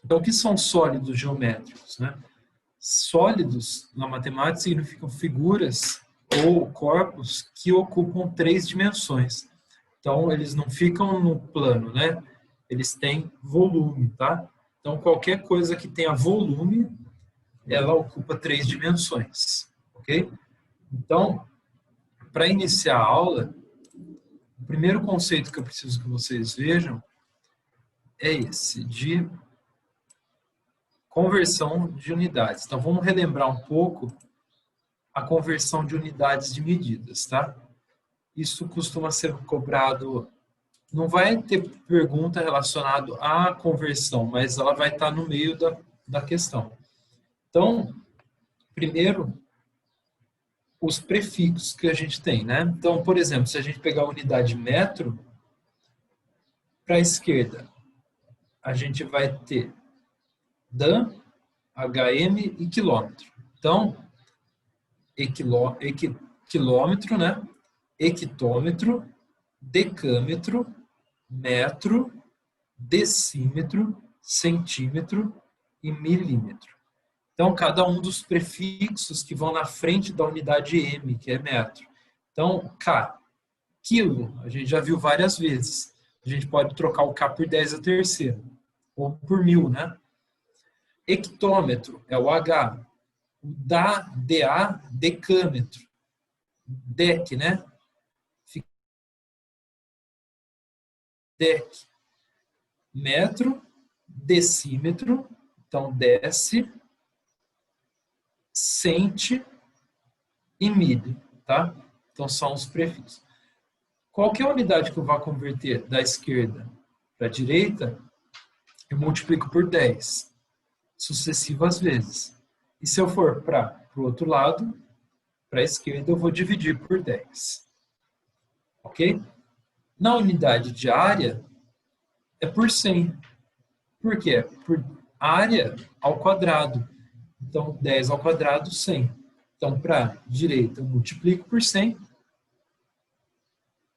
Então, o que são sólidos geométricos, né? Sólidos, na matemática, significam figuras ou corpos que ocupam 3 dimensões. Então, eles não ficam no plano, né? Eles têm volume, tá? Então, qualquer coisa que tenha volume, ela ocupa 3 dimensões, ok? Então, para iniciar a aula, o primeiro conceito que eu preciso que vocês vejam é esse, de conversão de unidades. Então, vamos relembrar um pouco a conversão de unidades de medidas, tá? Isso costuma ser cobrado, não vai ter pergunta relacionada à conversão, mas ela vai estar no meio da questão. Então, primeiro, os prefixos que a gente tem, né? Então, por exemplo, se a gente pegar a unidade metro, para a esquerda, a gente vai ter dan, hm e quilômetro. Então, quilômetro, né? Hectômetro, decâmetro, metro, decímetro, centímetro e milímetro. Então, cada um dos prefixos que vão na frente da unidade M, que é metro. Então, K, quilo, a gente já viu várias vezes. A gente pode trocar o K por 10 a terceira, ou por 1000, né? Hectômetro é o H. O DA, decâmetro. Dec, né? Dec. Metro, decímetro, então dece, cente e mil, tá? Então são os prefixos. Qualquer unidade que eu vá converter da esquerda para a direita, eu multiplico por 10, sucessivas vezes. E se eu for para o outro lado, para a esquerda, eu vou dividir por 10. Ok? Na unidade de área, é por 100. Por quê? Por área ao quadrado. Então, 10 ao quadrado, 100. Então, para a direita, eu multiplico por 100.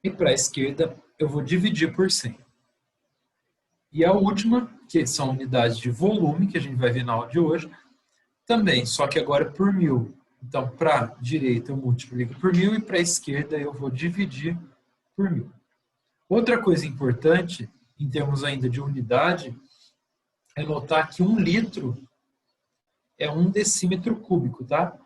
E para a esquerda, eu vou dividir por 100. E a última, que são unidades de volume, que a gente vai ver na aula de hoje, também, só que agora por 1000. Então, para a direita, eu multiplico por 1000 e para a esquerda, eu vou dividir por 1000. Outra coisa importante, em termos ainda de unidade, é notar que 1 litro é 1 decímetro cúbico, tá?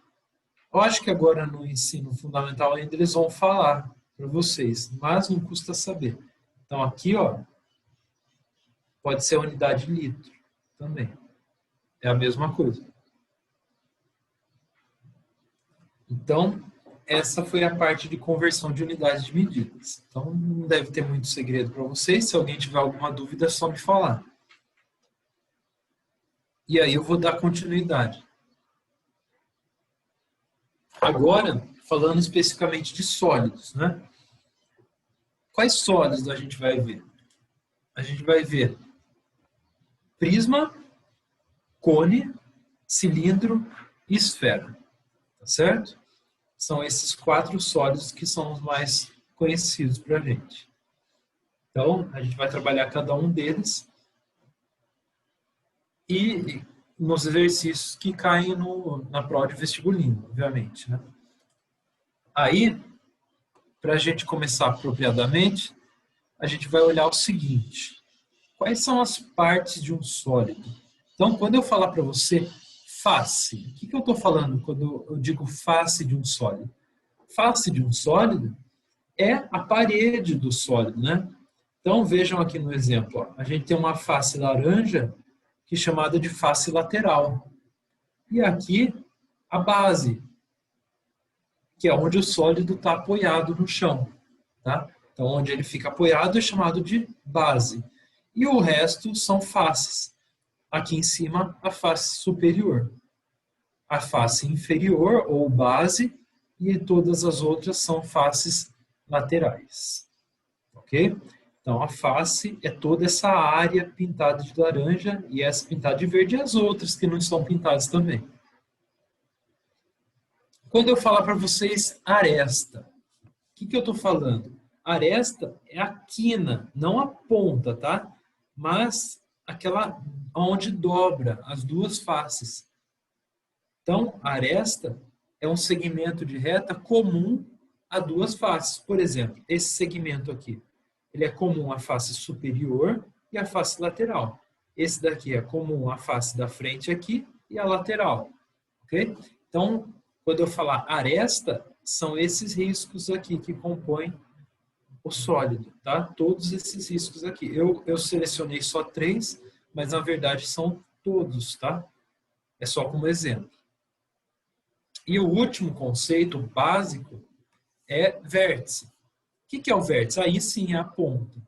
Eu acho que agora no ensino fundamental ainda eles vão falar para vocês, mas não custa saber. Então aqui, ó, pode ser a unidade de litro também. É a mesma coisa. Então, essa foi a parte de conversão de unidades de medidas. Então, não deve ter muito segredo para vocês. Se alguém tiver alguma dúvida, é só me falar. E aí eu vou dar continuidade. Agora, falando especificamente de sólidos, né? Quais sólidos a gente vai ver? A gente vai ver prisma, cone, cilindro e esfera. Tá certo? São esses 4 sólidos que são os mais conhecidos para a gente. Então, a gente vai trabalhar cada um deles e nos exercícios que caem na prova de vestibulinho, obviamente, né? Aí, para a gente começar apropriadamente, a gente vai olhar o seguinte: quais são as partes de um sólido? Então, quando eu falar para você face, o que eu estou falando quando eu digo face de um sólido? Face de um sólido é a parede do sólido, né? Então, vejam aqui no exemplo, ó, a gente tem uma face laranja que é chamada de face lateral. E aqui, a base, que é onde o sólido está apoiado no chão, tá? Então, onde ele fica apoiado é chamado de base. E o resto são faces. Aqui em cima, a face superior. A face inferior, ou base, e todas as outras são faces laterais. Ok? Então, a face é toda essa área pintada de laranja e essa pintada de verde e as outras que não estão pintadas também. Quando eu falar para vocês aresta, o que eu estou falando? Aresta é a quina, não a ponta, tá? Mas aquela onde dobra as duas faces. Então, a aresta é um segmento de reta comum a duas faces. Por exemplo, esse segmento aqui, ele é comum à face superior e à face lateral. Esse daqui é comum à face da frente aqui e à lateral, ok? Então, quando eu falar aresta, são esses riscos aqui que compõem o sólido, tá? Todos esses riscos aqui. Eu selecionei só 3, mas na verdade são todos, tá? É só como exemplo. E o último conceito básico é vértice. O que é o vértice? Aí sim é a ponta.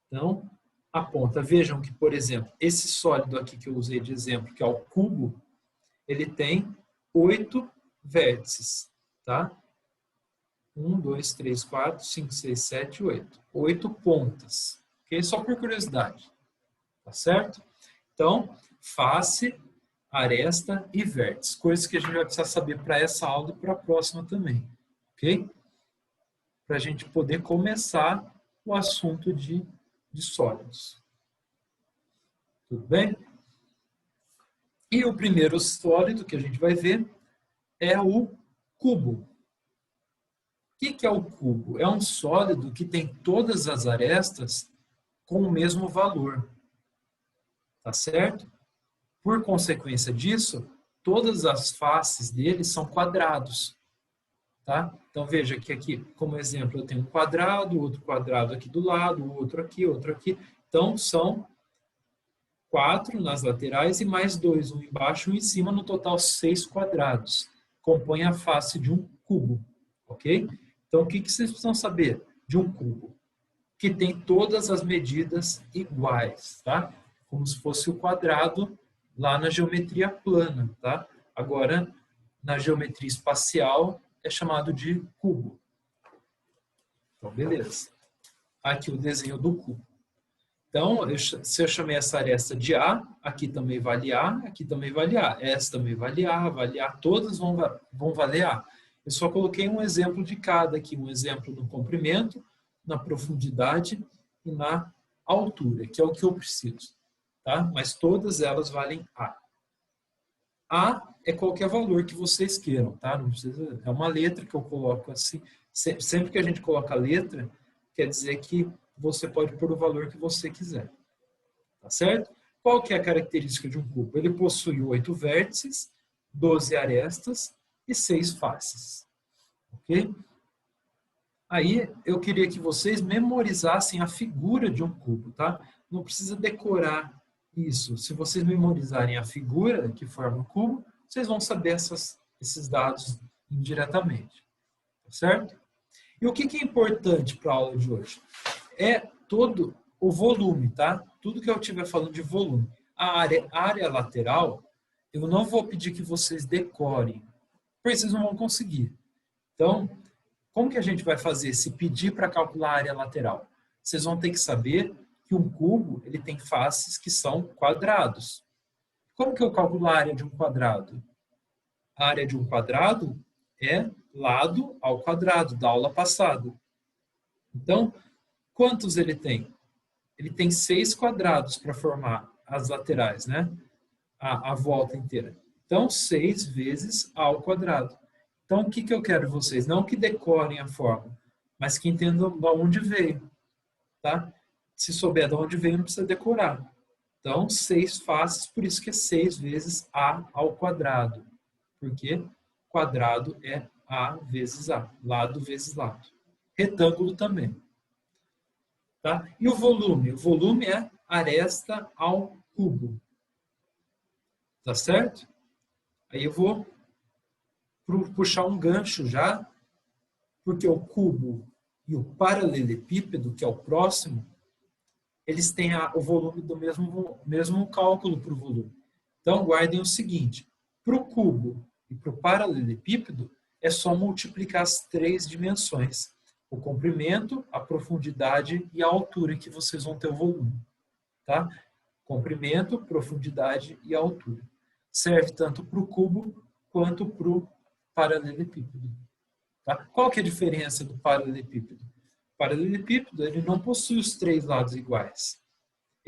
Então, a ponta. Vejam que, por exemplo, esse sólido aqui que eu usei de exemplo, que é o cubo, ele tem 8 vértices, tá? 1, 2, 3, 4, 5, 6, 7, 8. 8 pontas. Ok? Só por curiosidade. Tá certo? Então, face, aresta e vértice. Coisas que a gente vai precisar saber para essa aula e para a próxima também. Ok? Para a gente poder começar o assunto de sólidos. Tudo bem? E o primeiro sólido que a gente vai ver é o cubo. O que é o cubo? É um sólido que tem todas as arestas com o mesmo valor. Tá certo? Por consequência disso, todas as faces dele são quadrados. Tá? Então veja que aqui, como exemplo, eu tenho um quadrado, outro quadrado aqui do lado, outro aqui, outro aqui. Então são 4 nas laterais e mais 2, um embaixo e um em cima, no total 6 quadrados. Compõe a face de um cubo, ok? Então, o que vocês precisam saber de um cubo? Que tem todas as medidas iguais, tá? Como se fosse o quadrado lá na geometria plana, tá? Agora, na geometria espacial, é chamado de cubo. Então, beleza. Aqui o desenho do cubo. Então, se eu chamei essa aresta de A, aqui também vale A, aqui também vale A. Essa também vale A, todas vão valer A. Eu só coloquei um exemplo de cada aqui, um exemplo no comprimento, na profundidade e na altura, que é o que eu preciso. Tá? Mas todas elas valem A. A é qualquer valor que vocês queiram, tá? Não precisa, é uma letra que eu coloco assim. Sempre que a gente coloca letra, quer dizer que você pode pôr o valor que você quiser. Tá certo? Qual que é a característica de um cubo? Ele possui 8 vértices, 12 arestas e 6 faces. Ok? Aí eu queria que vocês memorizassem a figura de um cubo, tá? Não precisa decorar isso. Se vocês memorizarem a figura que forma o cubo, vocês vão saber esses dados indiretamente. Tá certo? E o que é importante para a aula de hoje? É todo o volume, tá? Tudo que eu estiver falando de volume. A área lateral, eu não vou pedir que vocês decorem, porque vocês não vão conseguir. Então, como que a gente vai fazer se pedir para calcular a área lateral? Vocês vão ter que saber que um cubo ele tem faces que são quadrados. Como que eu calculo a área de um quadrado? A área de um quadrado é lado ao quadrado, da aula passada. Então, quantos ele tem? Ele tem 6 quadrados para formar as laterais, né? A volta inteira. Então, 6 vezes A ao quadrado. Então, o que eu quero de vocês? Não que decorem a fórmula, mas que entendam de onde veio. Tá? Se souber de onde veio, não precisa decorar. Então, 6 faces, por isso que é 6 vezes A ao quadrado. Porque quadrado é A vezes A, lado vezes lado. Retângulo também. Tá? E o volume? O volume é aresta ao cubo. Tá certo? Aí eu vou puxar um gancho já, porque o cubo e o paralelepípedo, que é o próximo, eles têm o volume do mesmo cálculo para o volume. Então, guardem o seguinte, para o cubo e para o paralelepípedo, é só multiplicar as 3 dimensões. O comprimento, a profundidade e a altura que vocês vão ter o volume. Tá? Comprimento, profundidade e altura. Serve tanto para o cubo quanto para o paralelepípedo. Tá? Qual que é a diferença do paralelepípedo? O paralelepípedo ele não possui os 3 lados iguais.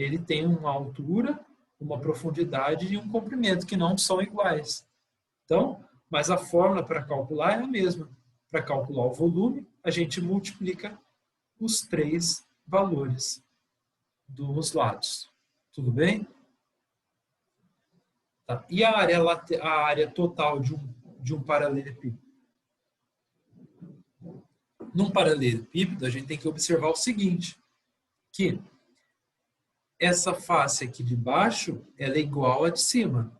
ele tem uma altura, uma profundidade e um comprimento que não são iguais. Então, mas a fórmula para calcular é a mesma. Para calcular o volume, a gente multiplica os três valores dos lados. Tudo bem? Tá. E a área total de um paralelepípedo? Num paralelepípedo, a gente tem que observar o seguinte, que essa face aqui de baixo ela é igual à de cima.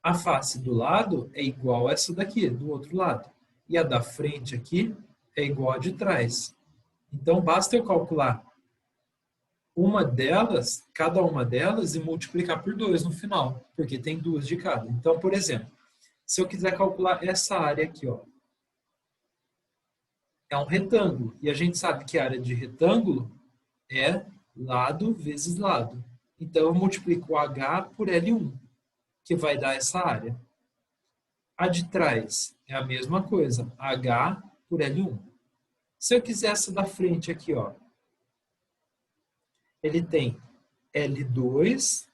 A face do lado é igual a essa daqui, do outro lado. E a da frente aqui é igual a de trás. Então, basta eu calcular uma delas, cada uma delas, e multiplicar por 2 no final, porque tem duas de cada. Então, por exemplo, se eu quiser calcular essa área aqui, ó, é um retângulo. E a gente sabe que a área de retângulo é lado vezes lado. Então, eu multiplico o H por L1, que vai dar essa área. A de trás é a mesma coisa, H por L1. Se eu quiser essa da frente aqui, ó, ele tem L2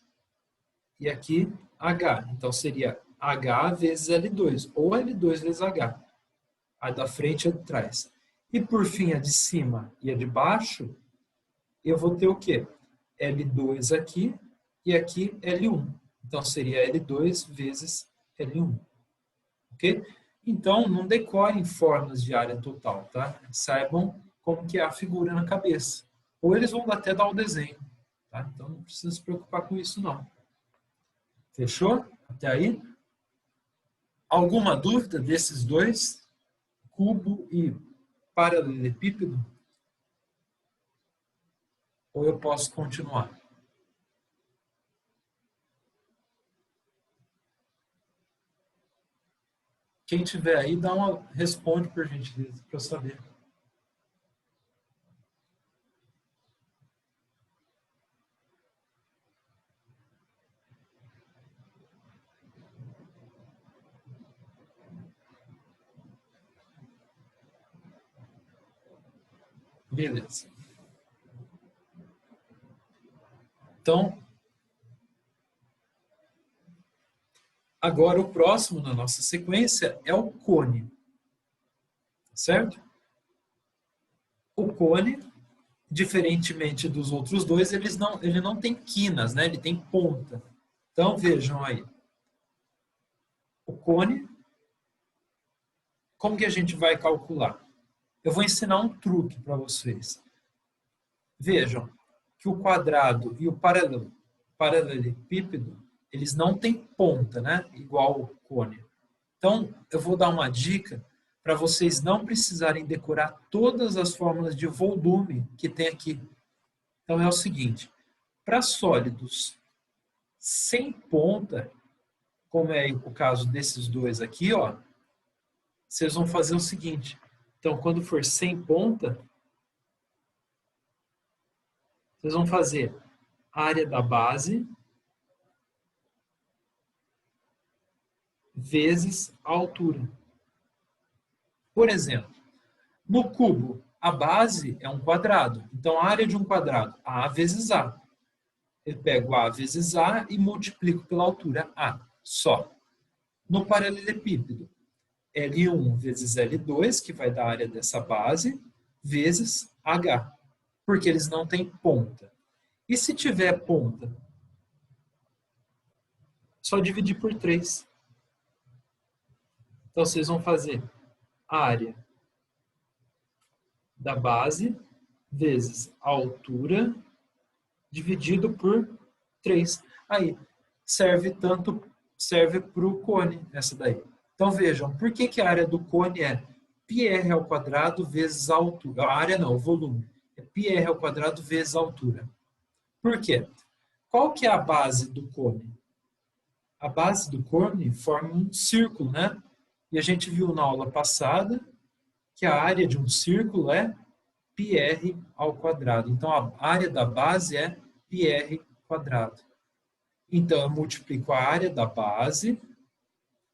e aqui H. Então, seria H vezes L2, ou L2 vezes H. A da frente e a de trás. E, por fim, a de cima e a de baixo, eu vou ter o quê? L2 aqui e aqui L1. Então, seria L2 vezes L1. Ok? Então, não decorem fórmulas de área total, tá? Saibam como que é a figura na cabeça. Ou eles vão até dar o desenho, tá? Então, não precisa se preocupar com isso, não. Fechou? Até aí? Alguma dúvida desses dois? Cubo e paralelepípedo? Ou eu posso continuar? Quem tiver aí, responde por gentileza, para eu saber. Beleza. Então, agora o próximo na nossa sequência é o cone. Certo? O cone, diferentemente dos outros dois, ele não tem quinas, né? Ele tem ponta. Então, vejam aí. O cone, como que a gente vai calcular? Eu vou ensinar um truque para vocês. Vejam que o quadrado e o paralelepípedo, eles não têm ponta, né? Igual o cone. Então, eu vou dar uma dica para vocês não precisarem decorar todas as fórmulas de volume que tem aqui. Então, é o seguinte, para sólidos sem ponta, como é o caso desses dois aqui, ó, vocês vão fazer o seguinte. Então, quando for sem ponta, vocês vão fazer a área da base vezes a altura. Por exemplo, no cubo, a base é um quadrado. Então, a área de um quadrado, A vezes A. Eu pego A vezes A e multiplico pela altura A, só. No paralelepípedo, L1 vezes L2, que vai dar a área dessa base, vezes H, porque eles não têm ponta. E se tiver ponta? Só dividir por 3. Então, vocês vão fazer a área da base vezes a altura dividido por 3. Aí, serve para o cone, essa daí. Então, vejam, por que a área do cone é πr ao quadrado vezes a altura? A área não, o volume. É πr ao quadrado vezes a altura. Por quê? Qual que é a base do cone? A base do cone forma um círculo, né? E a gente viu na aula passada que a área de um círculo é πr ao quadrado. Então, a área da base é πr quadrado. Então, eu multiplico a área da base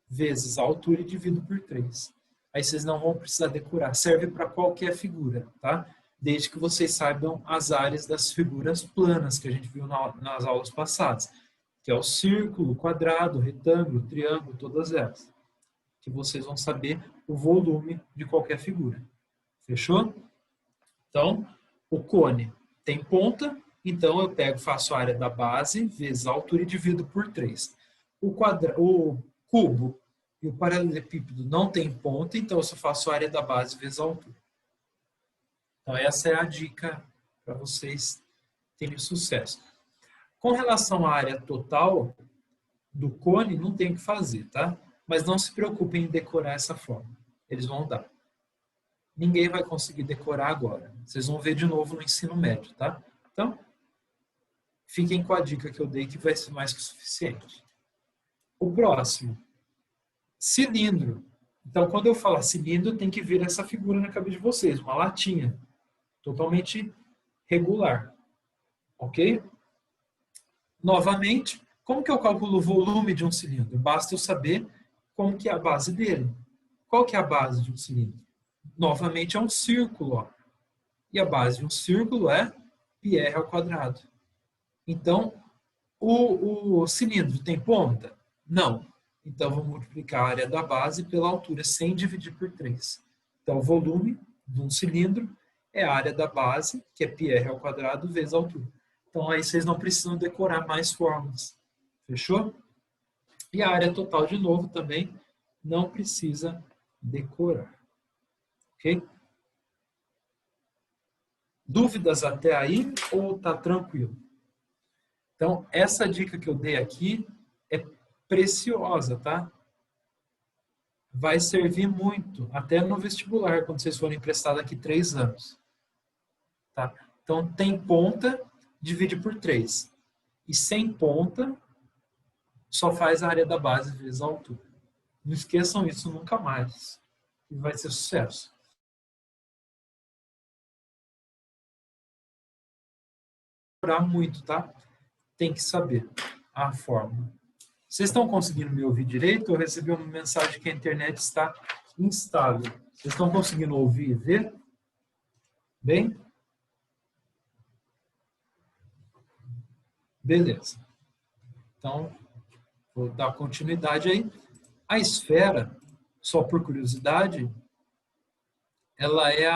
vezes a altura e divido por 3. Aí vocês não vão precisar decorar. Serve para qualquer figura, tá? desde que vocês saibam as áreas das figuras planas que a gente viu nas aulas passadas, que é o círculo, quadrado, retângulo, triângulo, todas elas. Que vocês vão saber o volume de qualquer figura. Fechou? Então, o cone tem ponta, então eu faço a área da base vezes a altura e divido por 3. O cubo e o paralelepípedo não tem ponta, então eu só faço a área da base vezes a altura. Então, essa é a dica para vocês terem sucesso. Com relação à área total do cone, não tem o que fazer, tá? Mas não se preocupem em decorar essa forma. Eles vão dar. Ninguém vai conseguir decorar agora. Vocês vão ver de novo no ensino médio, tá? Então, fiquem com a dica que eu dei, que vai ser mais que suficiente. O próximo, cilindro. Então, quando eu falar cilindro, tem que vir essa figura na cabeça de vocês, uma latinha, totalmente regular, ok? Novamente, como que eu calculo o volume de um cilindro? Basta eu saber como que é a base dele. Qual que é a base de um cilindro? Novamente é um círculo, ó. E a base de um círculo é πr ao quadrado. Então, o cilindro tem ponta? Não. Então, vou multiplicar a área da base pela altura, sem dividir por 3. Então, o volume de um cilindro é a área da base, que é πr ao quadrado, vezes a altura. Então, aí vocês não precisam decorar mais fórmulas. Fechou? E a área total, de novo, também não precisa decorar. Ok? Dúvidas até aí ou tá tranquilo? Então, essa dica que eu dei aqui é preciosa, tá? Vai servir muito, até no vestibular, quando vocês forem prestar daqui 3 anos. Tá? Então, tem ponta, divide por 3. E sem ponta, só faz a área da base vezes a altura. Não esqueçam isso nunca mais. E vai ser sucesso. Muito, tá? Tem que saber a fórmula. Vocês estão conseguindo me ouvir direito? Eu recebi uma mensagem que a internet está instável. Vocês estão conseguindo ouvir e ver? Bem? Beleza. Então, vou dar continuidade aí. A esfera, só por curiosidade, ela é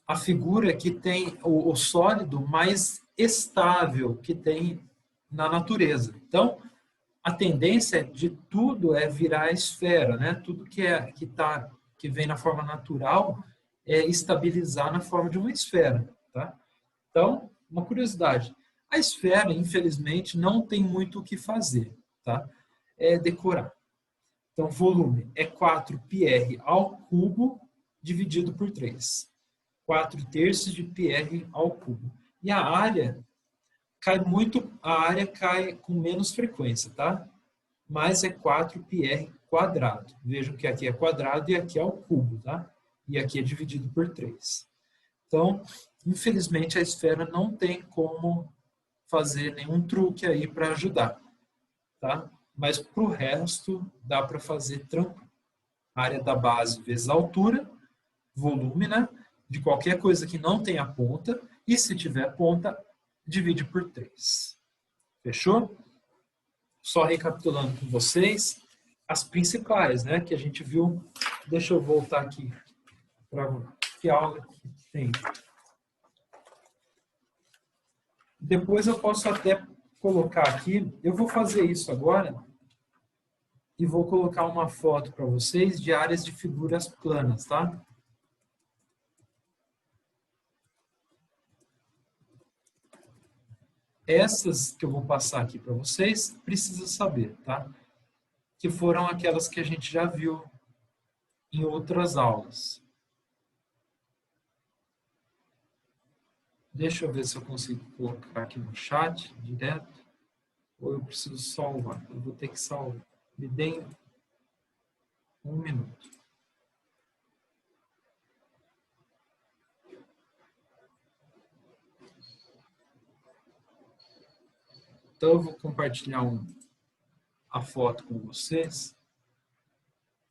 a figura que tem o sólido mais estável que tem na natureza. Então, a tendência de tudo é virar esfera, né? Tudo que vem na forma natural é estabilizar na forma de uma esfera, tá? Então, uma curiosidade, a esfera, infelizmente, não tem muito o que fazer, tá? É decorar. Então, volume é 4πr ao cubo dividido por 3. 4/3 de πr ao cubo. E a área cai com menos frequência, tá? Mas é 4πr quadrado. Vejam que aqui é quadrado e aqui é ao cubo, tá? E aqui é dividido por 3. Então, infelizmente, a esfera não tem como fazer nenhum truque aí para ajudar, tá? Mas para o resto, dá para fazer tranquilo. Área da base vezes a altura, volume, né? De qualquer coisa que não tenha ponta, e se tiver ponta, divide por 3. Fechou? Só recapitulando com vocês, as principais, né? Que a gente viu. Deixa eu voltar aqui para que aula que tem. Depois eu posso até colocar aqui, eu vou fazer isso agora, e vou colocar uma foto para vocês de áreas de figuras planas, tá? Essas que eu vou passar aqui para vocês, precisa saber, tá? Que foram aquelas que a gente já viu em outras aulas. Deixa eu ver se eu consigo colocar aqui no chat direto, ou eu preciso salvar. Eu vou ter que salvar. Me deem 1 minuto. Então, eu vou compartilhar a foto com vocês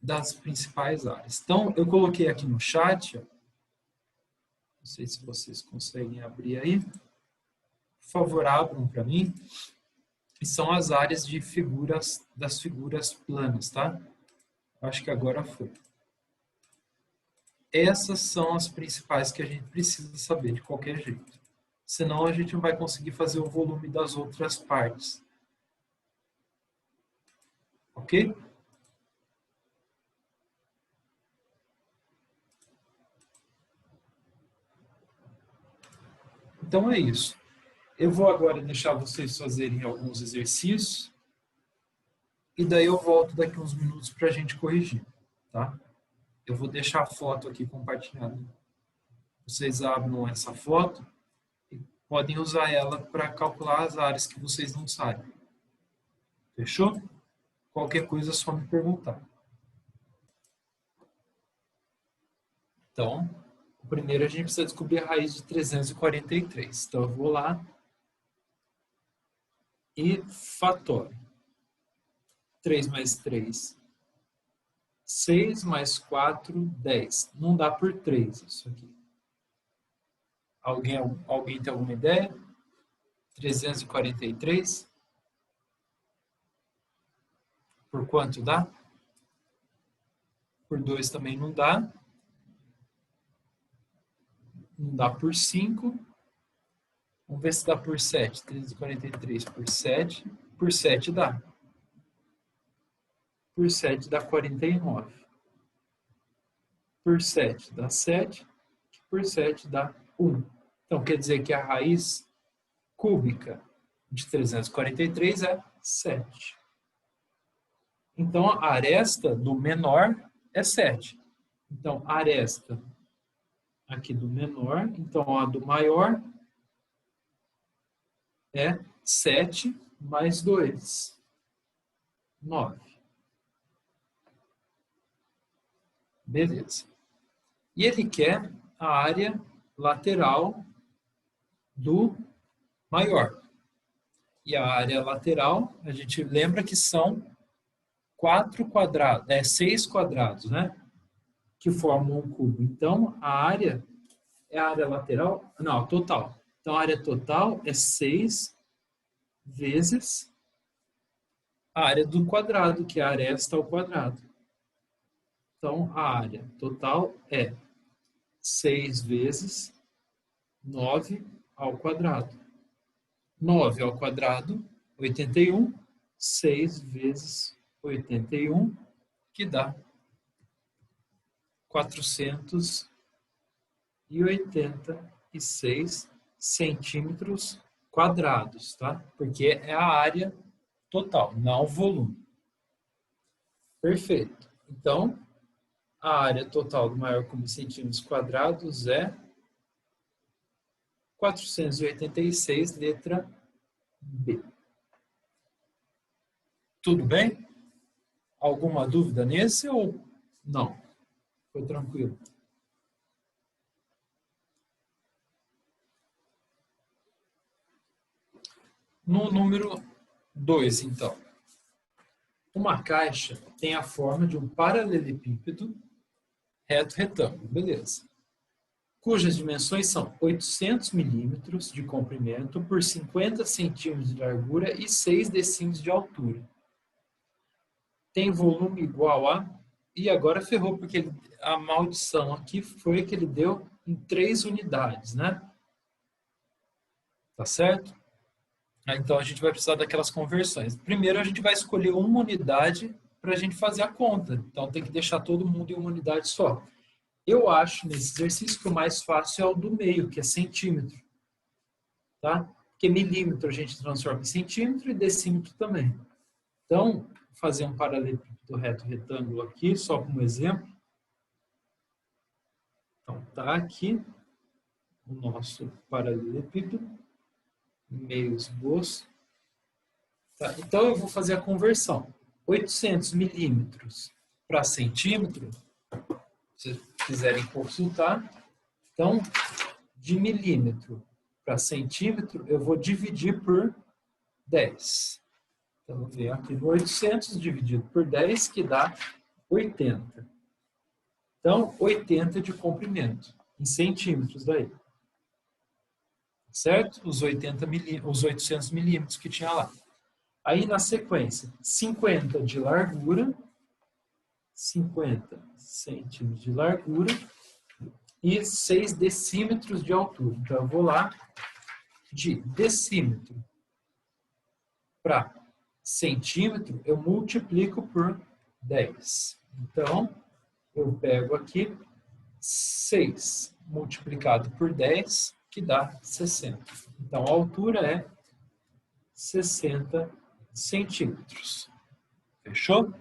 das principais áreas. Então, eu coloquei aqui no chat Não sei se vocês conseguem abrir aí. Por favor, abram para mim. E são as áreas de figuras, das figuras planas, tá? Acho que agora foi. Essas são as principais que a gente precisa saber de qualquer jeito. Senão a gente não vai conseguir fazer o volume das outras partes. Ok? Então é isso. Eu vou agora deixar vocês fazerem alguns exercícios e daí eu volto daqui uns minutos para a gente corrigir, tá? Eu vou deixar a foto aqui compartilhada. Vocês abram essa foto e podem usar ela para calcular as áreas que vocês não sabem. Fechou? Qualquer coisa é só me perguntar. Então, primeiro a gente precisa descobrir a raiz de 343. Então eu vou lá e fatório. 3 mais 3, 6 mais 4, 10. Não dá por 3 isso aqui. Alguém tem alguma ideia? 343? Por quanto dá? Por 2 também não dá. Não dá por 5. Vamos ver se dá por 7. 343 por 7. Por 7 dá. Por 7 dá 49. Por 7 dá 7. Por 7 dá 1. Então, quer dizer que a raiz cúbica de 343 é 7. Então, a aresta do menor é 7. Então, a aresta aqui do menor, então a do maior é 7 mais 2, 9. Beleza. E ele quer a área lateral do maior. E a área lateral, a gente lembra que são 6 quadrados, né? Que formam um cubo. Então, a área é a área lateral? Não, total. Então, a área total é 6 vezes a área do quadrado, que é a aresta ao quadrado. Então, a área total é 6 vezes 9 ao quadrado. 9 ao quadrado, 81. 6 vezes 81, que dá 486 centímetros quadrados, tá? Porque é a área total, não o volume. Perfeito. Então, a área total do maior cubo em centímetros quadrados é 486, letra B. Tudo bem? Alguma dúvida nesse ou não? Foi tranquilo? No número 2, então. Uma caixa tem a forma de um paralelepípedo reto-retângulo, beleza. Cujas dimensões são 800 milímetros de comprimento por 50 centímetros de largura e 6 decímetros de altura. Tem volume igual a... E agora ferrou, porque a maldição aqui foi que ele deu em 3 unidades, né? Tá certo? Então a gente vai precisar daquelas conversões. Primeiro a gente vai escolher uma unidade para a gente fazer a conta. Então tem que deixar todo mundo em uma unidade só. Eu acho nesse exercício que o mais fácil é o do meio, que é centímetro. Tá? Porque milímetro a gente transforma em centímetro e decímetro também. Então, vou fazer um paralelepípedo reto-retângulo aqui, só como exemplo. Então, tá aqui o nosso paralelepípedo, meio esboço. Tá? Então, eu vou fazer a conversão. 800 milímetros para centímetro, se vocês quiserem consultar. Então, de milímetro para centímetro, eu vou dividir por 10. Então, eu venho aqui no 800 dividido por 10, que dá 80. Então, 80 de comprimento. em centímetros daí. Certo? Os 800 milímetros que tinha lá. Aí, na sequência, 50 de largura, 50 centímetros de largura e 6 decímetros de altura. Então, eu vou lá de decímetro para centímetro, eu multiplico por 10. Então, eu pego aqui 6 multiplicado por 10, que dá 60. Então, a altura é 60 centímetros. Fechou?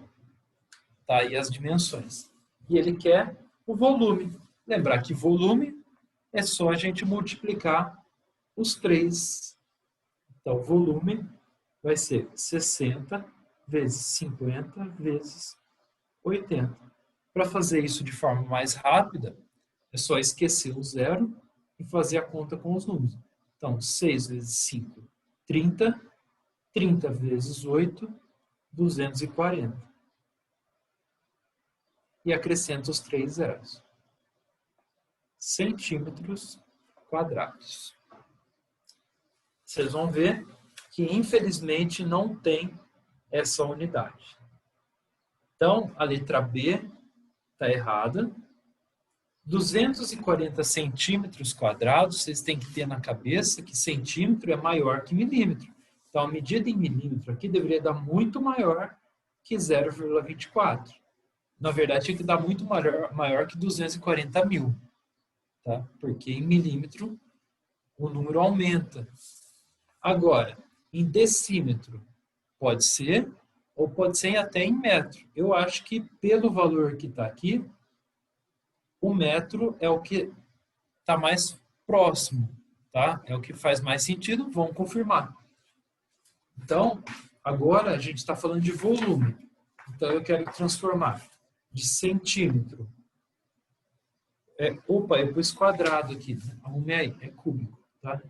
Tá aí as dimensões. E ele quer o volume. Lembrar que volume é só a gente multiplicar os 3. Então, o volume vai ser 60 vezes 50 vezes 80. Para fazer isso de forma mais rápida, é só esquecer o zero e fazer a conta com os números. Então, 6 vezes 5, 30. 30 vezes 8, 240. E acrescenta os 3 zeros. Centímetros quadrados. Vocês vão ver que, infelizmente, não tem essa unidade. Então, a letra B está errada. 240 centímetros quadrados, vocês têm que ter na cabeça que centímetro é maior que milímetro. Então, a medida em milímetro aqui deveria dar muito maior que 0,24. Na verdade, tinha que dar muito maior que 240 mil. Tá? Porque em milímetro o número aumenta. Agora, em decímetro, pode ser, ou pode ser até em metro. Eu acho que pelo valor que está aqui, o metro é o que está mais próximo. Tá? É o que faz mais sentido, vamos confirmar. Então, agora a gente está falando de volume. Então, eu quero transformar de centímetro. Opa, eu pus quadrado aqui. Arrumei aí, é cúbico. Tá?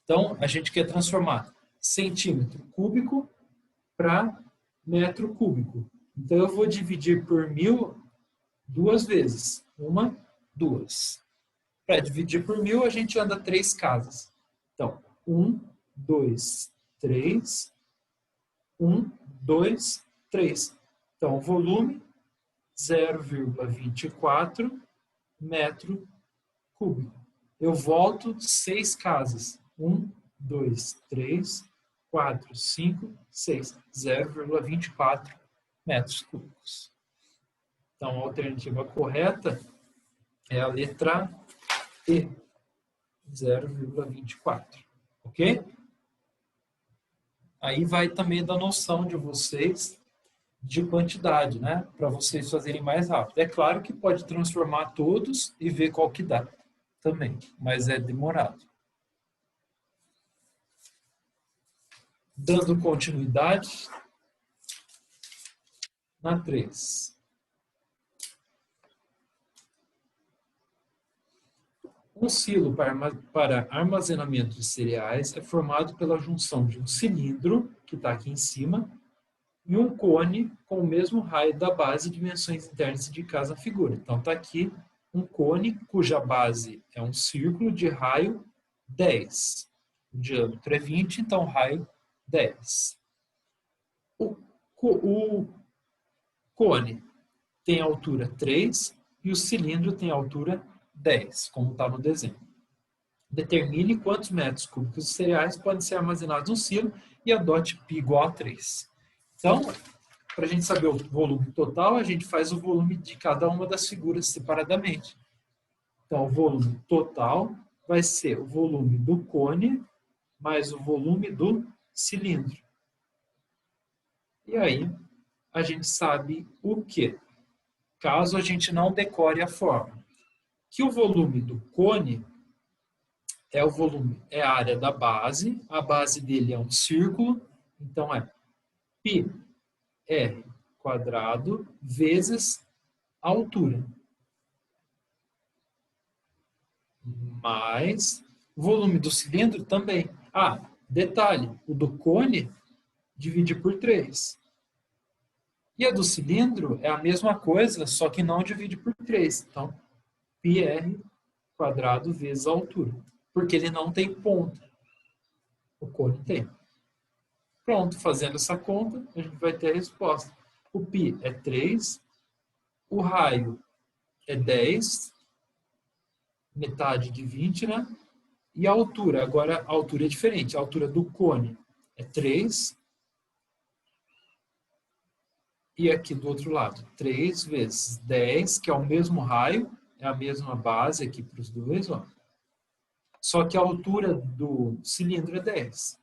Então, a gente quer transformar centímetro cúbico para metro cúbico. Então, eu vou dividir por 1000 duas vezes. 1, 2. Para dividir por 1000, a gente anda 3 casas. Então, 1, 2, 3. 1, 2, 3. Então, o volume, 0,24 metro cúbico. Eu volto 6 casas. 1, 2, 3, 4, 5, 6. 0,24 metros cúbicos. Então, a alternativa correta é a letra E, 0,24. Ok? Aí vai também da noção de vocês de quantidade, né? Para vocês fazerem mais rápido. É claro que pode transformar todos e ver qual que dá também, mas é demorado. Dando continuidade, na 3. Um silo para armazenamento de cereais é formado pela junção de um cilindro, que está aqui em cima, e um cone com o mesmo raio da base e dimensões internas indicadas na figura. Então, está aqui um cone cuja base é um círculo de raio 10. O diâmetro é 20, então raio 10. O cone tem altura 3 e o cilindro tem altura 10, como está no desenho. Determine quantos metros cúbicos de cereais podem ser armazenados no silo e adote π igual a 3. Então, para a gente saber o volume total, a gente faz o volume de cada uma das figuras separadamente. Então, o volume total vai ser o volume do cone mais o volume do cilindro. E aí, a gente sabe o quê? Caso a gente não decore a fórmula. Que o volume do cone é o volume, é a área da base. A base dele é um círculo, então é πr² vezes a altura. Mais o volume do cilindro também. Detalhe, o do cone divide por 3. E a do cilindro é a mesma coisa, só que não divide por 3. Então, πr quadrado vezes a altura. Porque ele não tem ponta. O cone tem. Pronto, fazendo essa conta, a gente vai ter a resposta. O π é 3, o raio é 10, metade de 20, né? E a altura, agora a altura é diferente. A altura do cone é 3. E aqui do outro lado, 3 vezes 10, que é o mesmo raio, é a mesma base aqui para os dois, ó. Só que a altura do cilindro é 10.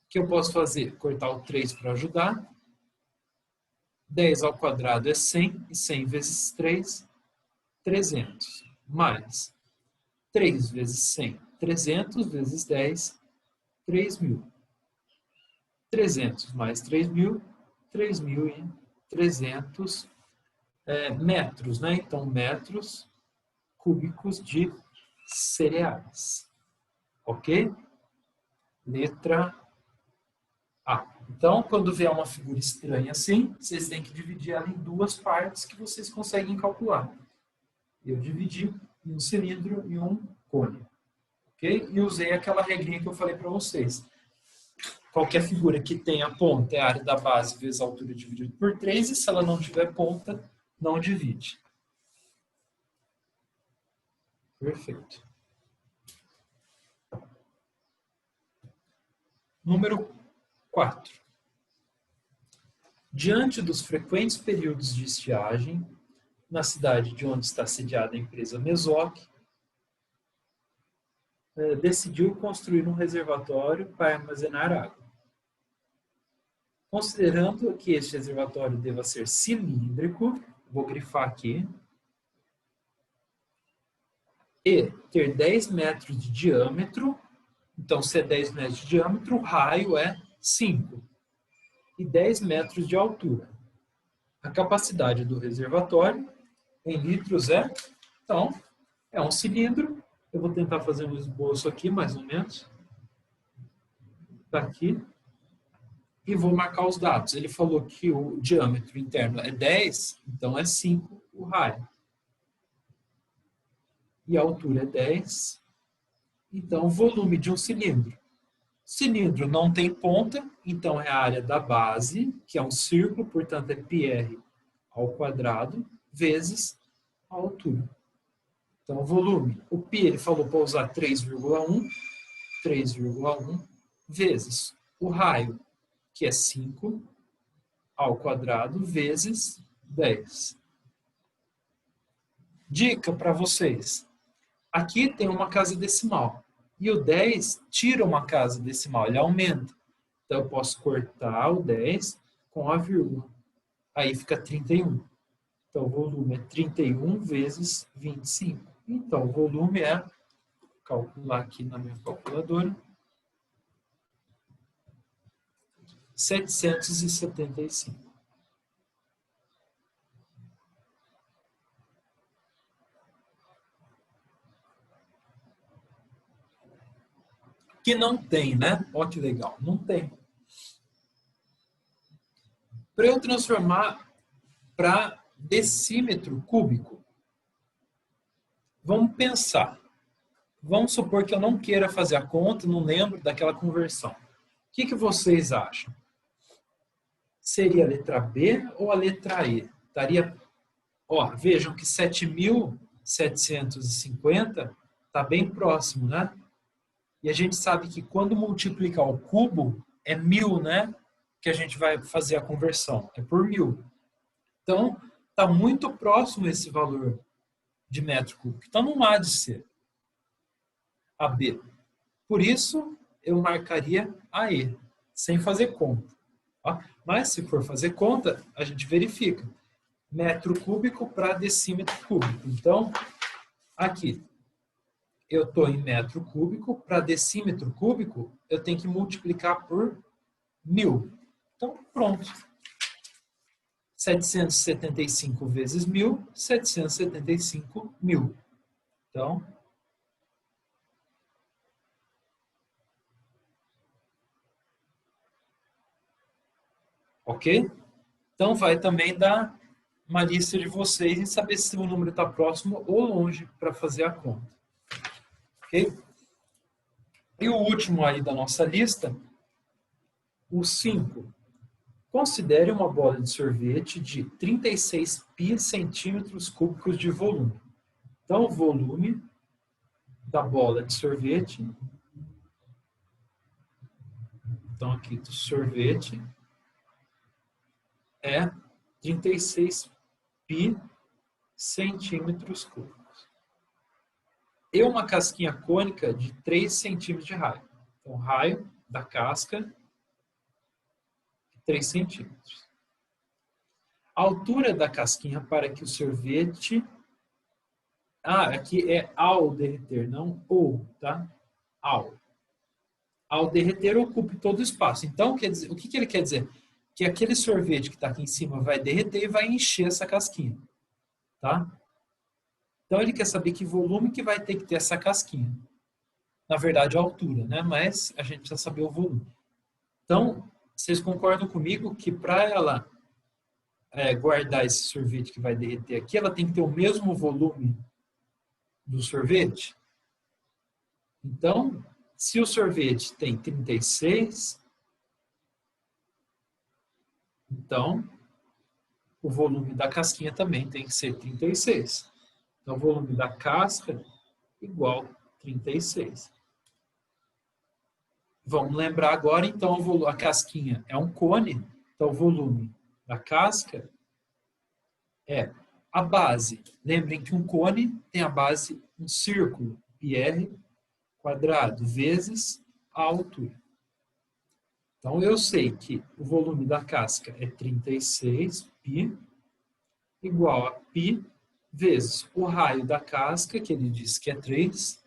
O que eu posso fazer? Cortar o 3 para ajudar. 10 ao quadrado é 100, e 100 vezes 3, 300. Mais 3 vezes 100, 300 vezes 10, 3.000. 300 mais 3.000, 3.300 metros, né? Então, metros cúbicos de cereais. Ok? Letra A. Então, quando vier uma figura estranha assim, vocês têm que dividir ela em duas partes que vocês conseguem calcular. Eu dividi em um cilindro e um cone. Ok? E usei aquela regrinha que eu falei para vocês. Qualquer figura que tenha ponta é a área da base vezes a altura dividido por 3, e se ela não tiver ponta, não divide. Perfeito. Número 4. Diante dos frequentes períodos de estiagem, na cidade de onde está sediada a empresa Mesoc, decidiu construir um reservatório para armazenar água. Considerando que este reservatório deva ser cilíndrico, vou grifar aqui, e ter 10 metros de diâmetro, então se é 10 metros de diâmetro, o raio é 5, e 10 metros de altura. A capacidade do reservatório em litros então, é um cilindro. Eu vou tentar fazer um esboço aqui, mais ou menos. Está aqui. E vou marcar os dados. Ele falou que o diâmetro interno é 10, então é 5 o raio. E a altura é 10, então o volume de um cilindro. Cilindro não tem ponta, então é a área da base, que é um círculo, portanto é πr ao quadrado, vezes a altura. Então, o volume, o π ele falou para usar 3,1 vezes o raio, que é 5 ao quadrado, vezes 10. Dica para vocês. Aqui tem uma casa decimal. E o 10 tira uma casa decimal, ele aumenta. Então, eu posso cortar o 10 com a vírgula. Aí fica 31. Então, o volume é 31 vezes 25. Então, o volume é, vou calcular aqui na minha calculadora, 775. Que não tem, né? Olha que legal, não tem. Para eu transformar para decímetro cúbico, vamos pensar. Vamos supor que eu não queira fazer a conta, não lembro daquela conversão. O que vocês acham? Seria a letra B ou a letra E? Estaria, vejam que 7.750 está bem próximo, né? E a gente sabe que quando multiplicar o cubo, é 1.000, né? Que a gente vai fazer a conversão, é por 1.000. Então, está muito próximo esse valor de metro cúbico. Então, não há de ser a B. Por isso, eu marcaria a E, sem fazer conta. Mas, se for fazer conta, a gente verifica. Metro cúbico para decímetro cúbico. Então, aqui, eu estou em metro cúbico. Para decímetro cúbico, eu tenho que multiplicar por 1.000. Então, pronto. 775 vezes 1.000, 775.000. Então, Ok? Então, vai também dar uma lista de vocês e saber se o número está próximo ou longe para fazer a conta. Ok? E o último aí da nossa lista, o 5. Considere uma bola de sorvete de 36 pi centímetros cúbicos de volume. Então, o volume da bola de sorvete, então aqui do sorvete, é 36 pi centímetros cúbicos. E uma casquinha cônica de 3 centímetros de raio. Então, raio da casca, 3 centímetros. A altura da casquinha para que o sorvete... aqui é ao derreter, não ou, tá? Ao derreter, ocupe todo o espaço. Então, quer dizer, o que ele quer dizer? Que aquele sorvete que está aqui em cima vai derreter e vai encher essa casquinha, tá? Então, ele quer saber que volume que vai ter que ter essa casquinha. Na verdade, a altura, né? Mas a gente precisa saber o volume. Então, vocês concordam comigo que para ela guardar esse sorvete que vai derreter aqui, ela tem que ter o mesmo volume do sorvete? Então, se o sorvete tem 36, então o volume da casquinha também tem que ser 36. Então, o volume da casca igual 36. Vamos lembrar agora, então, a casquinha é um cone, então o volume da casca é a base. Lembrem que um cone tem a base um círculo, πr quadrado, vezes a altura. Então, eu sei que o volume da casca é 36 π igual a π vezes o raio da casca, que ele diz que é 3,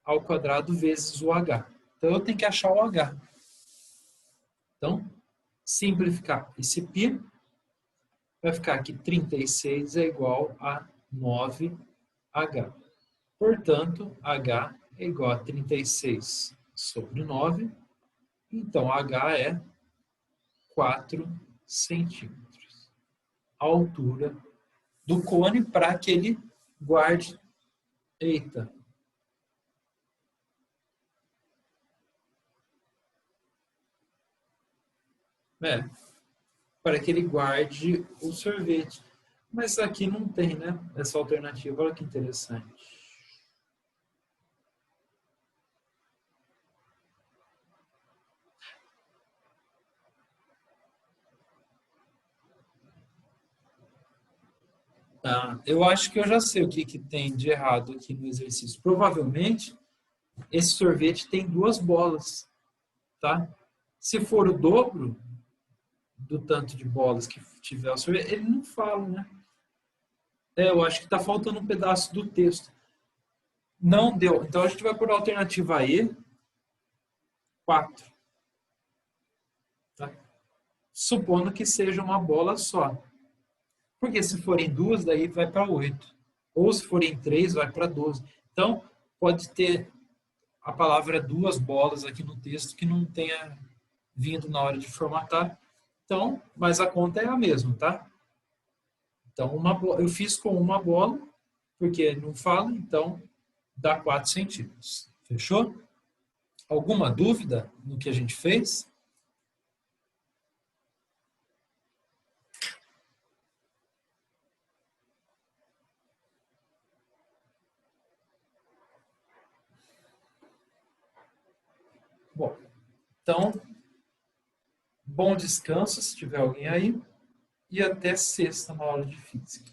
ao quadrado vezes o h. Então, eu tenho que achar o h. Então, simplificar esse π, vai ficar que 36 é igual a 9h. Portanto, h é igual a 36 sobre 9. Então, h é 4 centímetros. A altura do cone para que ele guarde... Eita! Para que ele guarde o sorvete. Mas aqui não tem, né? Essa alternativa. Olha que interessante. Eu acho que eu já sei o que tem de errado aqui no exercício. Provavelmente, esse sorvete tem 2 bolas, tá? Se for o dobro do tanto de bolas que tiver o sorvete, ele não fala, né? Eu acho que está faltando um pedaço do texto. Não deu. Então, a gente vai por a alternativa E, 4. Tá? Supondo que seja uma bola só. Porque se forem 2, daí vai para 8. Ou se forem 3, vai para 12. Então, pode ter a palavra 2 bolas aqui no texto que não tenha vindo na hora de formatar. Então, mas a conta é a mesma, tá? Então, eu fiz com uma bola, porque não fala, então dá 4 centímetros. Fechou? Alguma dúvida no que a gente fez? Bom, então, bom descanso se tiver alguém aí e até sexta na aula de física.